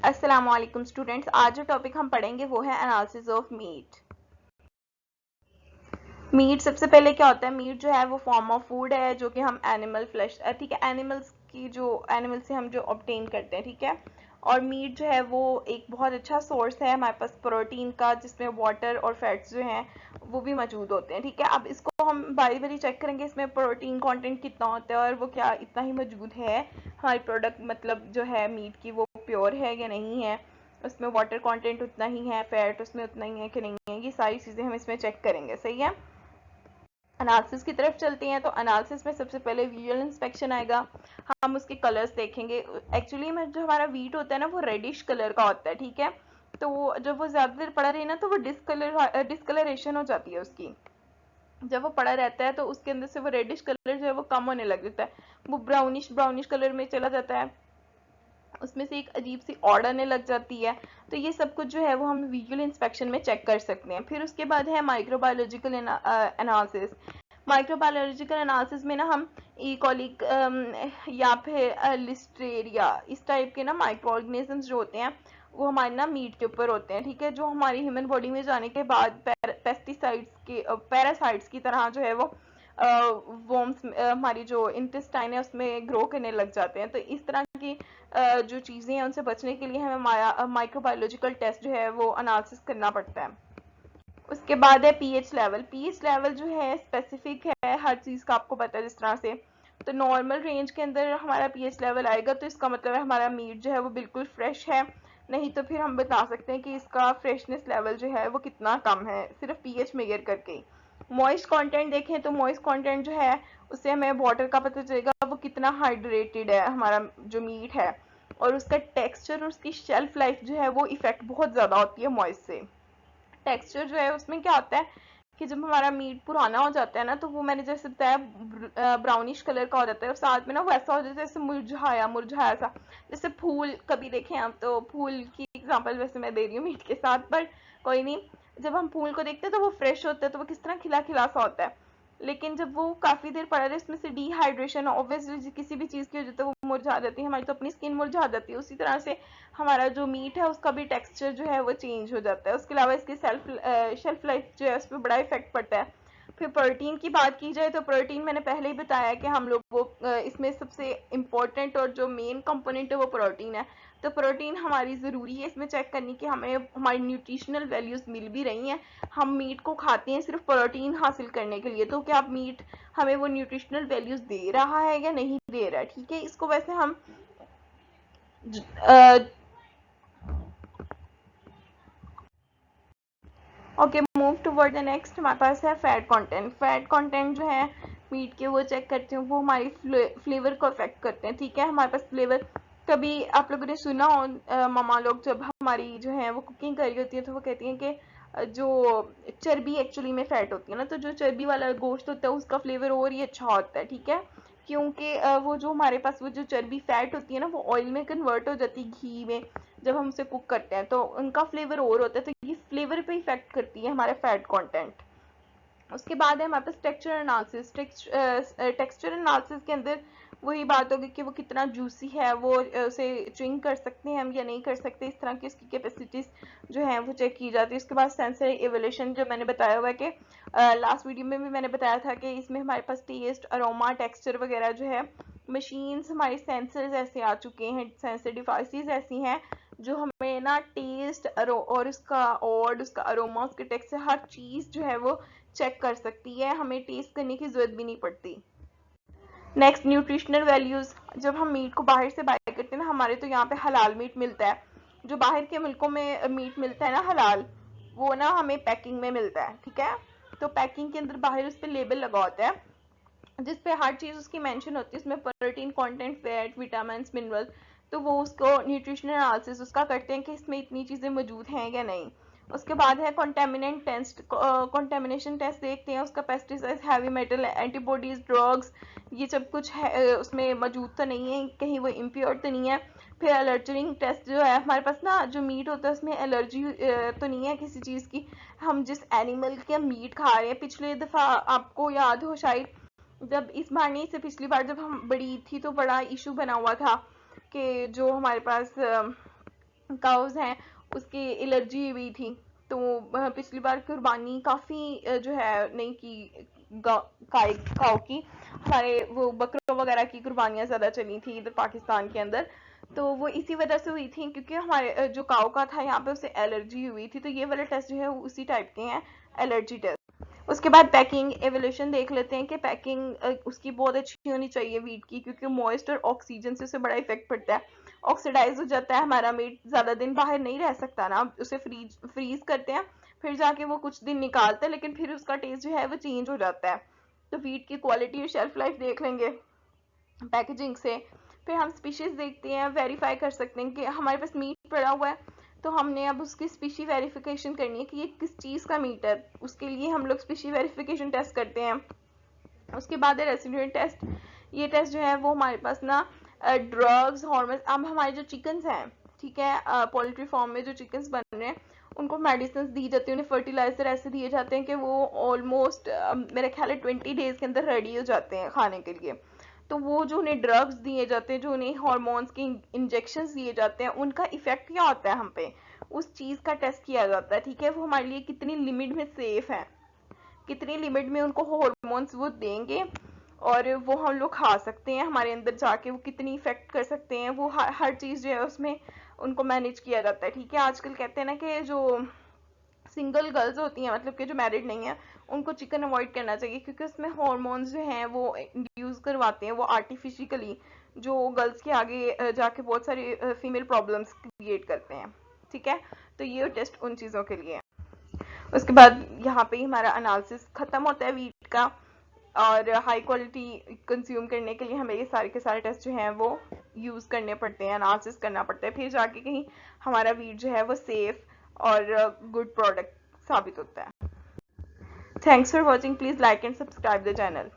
अस्सलामुअलैकुम स्टूडेंट्स। आज जो टॉपिक हम पढ़ेंगे वो है एनालिसिस ऑफ मीट। मीट सबसे पहले क्या होता है? मीट जो है वो फॉर्म ऑफ फूड है जो कि हम एनिमल फ्लैश, ठीक है, एनिमल्स की जो एनिमल से हम जो ऑब्टेन करते हैं, ठीक है। और मीट जो है वो एक बहुत अच्छा सोर्स है हमारे पास प्रोटीन का, जिसमें वाटर और फैट्स जो हैं वो भी मौजूद होते हैं, ठीक है। अब इसको हम बारी बारी चेक करेंगे इसमें प्रोटीन कंटेंट कितना होता है और वो क्या इतना ही मौजूद है हमारी प्रोडक्ट, मतलब जो है मीट की, वो प्योर है या नहीं है, उसमें वाटर कंटेंट उतना ही है, फैट उसमें उतना ही है कि नहीं है, ये सारी चीज़ें हम इसमें चेक करेंगे, सही है। एनालिसिस की तरफ चलते हैं। तो एनालिसिस में सबसे पहले विजुअल इंस्पेक्शन आएगा, हम उसके कलर्स देखेंगे। एक्चुअली में जो हमारा वीट होता है ना वो रेडिश कलर का होता है, ठीक है। तो जब वो ज़्यादा देर पड़ा रहे ना तो वो डिस्कलरेशन हो जाती है उसकी। जब वो पड़ा रहता है तो उसके अंदर से वो रेडिश कलर जो है वो कम होने लग जाता है, वो ब्राउनिश कलर में चला जाता है, उसमें से एक अजीब सी ऑड आने लग जाती है। तो ये सब कुछ जो है वो हम विजुअल इंस्पेक्शन में चेक कर सकते हैं। फिर उसके बाद है माइक्रोबायोलॉजिकल एनालिसिस। माइक्रोबायोलॉजिकल एनालिसिस में ना हम ई कॉली या फिर लिस्टेरिया, इस टाइप के ना माइक्रो ऑर्गेनिजम्स जो होते हैं वो हमारे ना मीट के ऊपर होते हैं, ठीक है, जो हमारी ह्यूमन बॉडी में जाने के बाद पेस्टिसाइड्स के पैरासाइट्स की तरह जो है वो वॉर्म्स, हमारी जो इंटेस्टाइन है उसमें ग्रो करने लग जाते हैं। तो इस तरह की जो चीज़ें हैं उनसे बचने के लिए हमें माइक्रोबायोलॉजिकल टेस्ट जो है वो एनालिसिस करना पड़ता है। उसके बाद है पीएच लेवल। पीएच लेवल जो है स्पेसिफिक है हर चीज़ का, आपको पता है जिस तरह से। तो नॉर्मल रेंज के अंदर हमारा पीएच लेवल आएगा तो इसका मतलब है हमारा मीट जो है वो बिल्कुल फ्रेश है, नहीं तो फिर हम बता सकते हैं कि इसका फ्रेशनेस लेवल जो है वो कितना कम है, सिर्फ पीएच मेजर करके ही। मॉइस्ट कंटेंट देखें तो मॉइस्ट कंटेंट जो है उससे हमें वाटर का पता चलेगा वो कितना हाइड्रेटेड है हमारा जो मीट है। और उसका टेक्सचर और उसकी शेल्फ लाइफ जो है वो इफेक्ट बहुत ज़्यादा होती है मॉइस्ट से। टेक्सचर जो है उसमें क्या होता है कि जब हमारा मीट पुराना हो जाता है ना तो वो मैंने जैसे बताया ब्राउनिश कलर का हो जाता है, और साथ में ना वो ऐसा हो जाता है जैसे मुरझाया मुरझाया सा, जैसे फूल कभी देखें आप, तो फूल की एग्जांपल वैसे मैं दे रही हूँ मीट के साथ, पर कोई नहीं। जब हम फूल को देखते हैं तो वो फ्रेश होता है तो वो किस तरह खिला खिला सा होता है, लेकिन जब वो काफी देर पड़ा रहे उसमें से डिहाइड्रेशन ऑब्वियसली किसी भी चीज की वजह से वो मुरझा जाती है, हमारी तो अपनी स्किन मुरझा जाती है, उसी तरह से हमारा जो मीट है उसका भी टेक्सचर जो है वो चेंज हो जाता है। उसके अलावा इसकी शेल्फ लाइफ जो है उस पर बड़ा इफेक्ट पड़ता है। फिर प्रोटीन की बात की जाए तो प्रोटीन मैंने पहले ही बताया कि हम लोग वो इसमें सबसे इम्पोर्टेंट और जो मेन कंपोनेंट है वो प्रोटीन है। तो प्रोटीन हमारी ज़रूरी है इसमें चेक करनी कि हमें हमारी न्यूट्रिशनल वैल्यूज़ मिल भी रही हैं। हम मीट को खाते हैं सिर्फ प्रोटीन हासिल करने के लिए, तो क्या मीट हमें वो न्यूट्रिशनल वैल्यूज़ दे रहा है या नहीं दे रहा है, ठीक है। इसको वैसे हम okay, move toward the next. हमारे पास है फैट कंटेंट। फैट कंटेंट जो है मीट के वो चेक करते हैं, वो हमारी फ्लेवर को अफेक्ट करते हैं, ठीक है। हमारे पास फ्लेवर, कभी आप लोगों ने सुना हो मामा लोग जब हमारी जो है वो कुकिंग कर रही होती है तो वो कहती हैं कि जो चर्बी एक्चुअली में फैट होती है ना, तो जो चर्बी वाला गोश्त होता है उसका फ्लेवर और ही अच्छा होता है, ठीक है, क्योंकि वो जो हमारे पास वो जो चर्बी फैट होती है ना वो ऑयल में कन्वर्ट हो जाती है, घी में, जब हम उसे कुक करते हैं तो उनका फ्लेवर और होता है, तो ये फ्लेवर पे इफेक्ट करती है हमारे फैट कंटेंट। उसके बाद है हमारे पास टेक्सचर एनालिसिस। टेक्सचर एनालिसिस के अंदर वही बात होगी कि वो कितना जूसी है, वो उसे च्युइंग कर सकते हैं हम या नहीं कर सकते, इस तरह की उसकी कैपेसिटीज जो है वो चेक की जाती है। उसके बाद सेंसरी एवोल्यूशन जो मैंने बताया हुआ है कि लास्ट वीडियो में भी मैंने बताया था कि इसमें हमारे पास टेस्ट, अरोमा, टेक्सचर वगैरह जो है मशीन्स, हमारे सेंसर्स ऐसे आ चुके हैं, सेंसर डिवाइसेस ऐसी हैं जो हमें ना टेस्ट और उसका अरोमा, उसके टेक्सचर, हर चीज़ जो है वो चेक कर सकती है, हमें टेस्ट करने की जरूरत भी नहीं पड़ती। Next, nutritional values. जब हम मीट को बाहर से बाय करते हैं ना, हमारे तो यहाँ पे हलाल मीट मिलता है, जो बाहर के मुल्कों में मीट मिलता है ना हलाल, वो ना हमें पैकिंग में मिलता है, ठीक है। तो पैकिंग के अंदर बाहर उस पर लेबल लगा होता है जिसपे हर चीज़ उसकी मेंशन होती है, उसमें protein content, fat, vitamin, mineral, तो वो उसको न्यूट्रिशनल एनालिसिस उसका करते हैं कि इसमें इतनी चीज़ें मौजूद हैं या नहीं। उसके बाद है कंटेमिनेंट टेस्ट। कंटेमिनेशन टेस्ट देखते हैं उसका, pesticide, heavy metal, antibodies, drugs, ये सब कुछ है उसमें मौजूद तो नहीं है, कहीं वो इम्प्योर तो नहीं है। फिर एलर्जनिंग टेस्ट जो है, हमारे पास ना जो मीट होता है उसमें एलर्जी तो नहीं है किसी चीज़ की, हम जिस एनिमल का मीट खा रहे हैं। पिछले दफ़ा आपको याद हो शायद, जब इस बार नहीं से पिछली बार जब हम बड़ी ईद थी तो बड़ा इशू बना हुआ था कि जो हमारे पास काउज हैं उसकी एलर्जी हुई थी। तो पिछली बार कुर्बानी काफ़ी जो है नहीं की काऊ की, हमारे वो बकरों वगैरह की कुर्बानियाँ ज़्यादा चली थी इधर पाकिस्तान के अंदर। तो वो इसी वजह से हुई थी क्योंकि हमारे जो काऊ का था यहाँ पे उसे एलर्जी हुई थी। तो ये वाले टेस्ट जो है उसी टाइप के हैं, एलर्जी टेस्ट। उसके बाद पैकिंग एवोल्यूशन देख लेते हैं कि पैकिंग उसकी बहुत अच्छी होनी चाहिए वीट की, क्योंकि मॉइस्ट और ऑक्सीजन से उसे बड़ा इफेक्ट पड़ता है। ऑक्सीडाइज हो जाता है हमारा मीट, ज़्यादा दिन बाहर नहीं रह सकता ना, उसे फ्रीज करते हैं, फिर जाके वो कुछ दिन निकालते हैं, लेकिन फिर उसका टेस्ट जो है वो चेंज हो जाता है। तो वीट की क्वालिटी और शेल्फ लाइफ देख लेंगे पैकेजिंग से। फिर हम स्पीशीज देखते हैं, वेरीफाई कर सकते हैं कि हमारे पास मीट पड़ा हुआ है तो हमने अब उसकी स्पीशी वेरिफिकेशन करनी है कि ये किस चीज़ का मीट है। उसके लिए हम लोग स्पीशी वेरिफिकेशन टेस्ट करते हैं। उसके बाद है रेसिड्यूएंट टेस्ट। ये टेस्ट जो है वो हमारे पास ना ड्रग्स, हार्मोन्स, अब हमारे जो चिकन्स हैं, ठीक है, पोल्ट्री फार्म में जो चिकन्स बन रहे हैं उनको मेडिसिन दी जाती है, उन्हें फर्टिलाइजर ऐसे दिए जाते हैं कि वो ऑलमोस्ट मेरे ख्याल है 20 डेज के अंदर रेडी हो जाते हैं खाने के लिए। तो वो जो उन्हें ड्रग्स दिए जाते हैं, जो उन्हें हार्मोन्स के इंजेक्शन दिए जाते हैं, उनका इफेक्ट क्या होता है हम पे, उस चीज़ का टेस्ट किया जाता है। ठीक है, वो हमारे लिए कितनी लिमिट में सेफ है, कितनी लिमिट में उनको हार्मोन्स वो देंगे और वो हम लोग खा सकते हैं, हमारे अंदर जाके वो कितनी इफेक्ट कर सकते हैं, वो हर चीज़ जो है उसमें उनको मैनेज किया जाता है। ठीक है, आजकल कहते हैं ना कि जो सिंगल गर्ल्स होती हैं, मतलब कि जो मैरिड नहीं है, उनको चिकन अवॉइड करना चाहिए क्योंकि उसमें हार्मोन्स जो हैं वो इंड्यूस करवाते हैं, वो आर्टिफिशियली, जो गर्ल्स के आगे जाके बहुत सारी फीमेल प्रॉब्लम्स क्रिएट करते हैं। ठीक है, तो ये टेस्ट उन चीज़ों के लिए है। उसके बाद यहाँ पे ही हमारा एनालिसिस खत्म होता है वीट का, और हाई क्वालिटी कंज्यूम करने के लिए हमें ये सारे के सारे टेस्ट जो हैं वो यूज़ करने पड़ते हैं, एनालिसिस करना पड़ता है, फिर जाके कहीं हमारा वीट जो है वो सेफ और गुड प्रोडक्ट साबित होता है। Thanks for watching, please like and subscribe the channel.